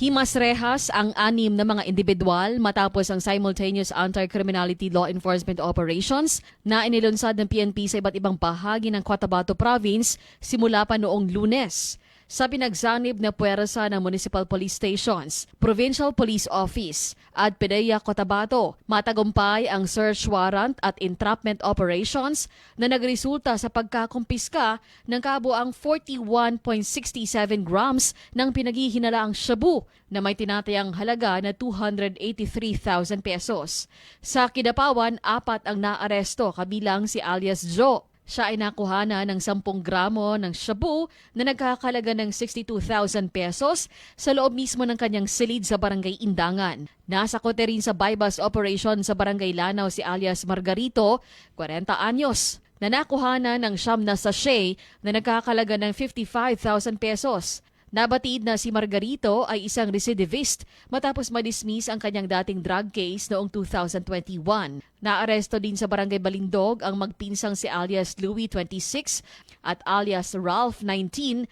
Himas rehas ang 6 na mga individual matapos ang simultaneous anti-criminality law enforcement operations na inilunsad ng PNP sa iba't ibang bahagi ng Cotabato Province simula pa noong Lunes. Sa pinagsanib na puwersa ng Municipal Police Stations, Provincial Police Office at PDEA Cotabato, matagumpay ang search warrant at entrapment operations na nagresulta sa pagkakumpiska ng kabuang 41.67 grams ng pinaghihinalaang shabu na may tinatayang halaga na 283,000 pesos. Sa Kidapawan, 4 ang naaresto kabilang si alias Joe. Siya ay nakuhana ng 10 gramo ng shabu na nagkakalaga ng 62,000 pesos sa loob mismo ng kanyang silid sa Barangay Indangan. Nasakote rin sa bypass operation sa Barangay Lanao si alias Margarito, 40 anyos, na nakuhana ng 9 na sachet na nagkakalaga ng 55,000 pesos. Nabatid na si Margarito ay isang recidivist matapos madismiss ang kanyang dating drug case noong 2021. Naaresto din sa Barangay Balindog ang magpinsang si alias Louie 26 at alias Ralph 19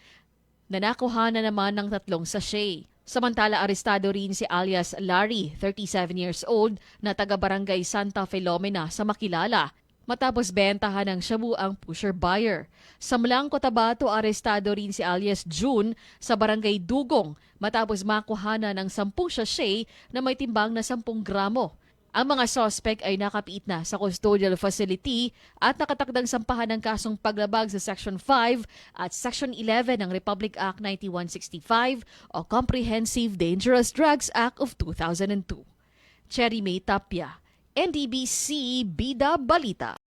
na nakuha na naman ng 3 sachet. Samantala arestado rin si alias Larry, 37 years old, na taga-Barangay Santa Filomena sa Makilala, matapos bentahan ng shabu ang pusher buyer. Sa Mlang, Cotabato, arestado rin si alias June sa Barangay Dugong matapos makuhana ng 10 sachet na may timbang na 10 gramo. Ang mga suspect ay nakapiit na sa custodial facility at nakatakdang sampahan ng kasong paglabag sa Section 5 at Section 11 ng Republic Act 9165 o Comprehensive Dangerous Drugs Act of 2002. Cherry May Tapia, NDBC Bida Balita.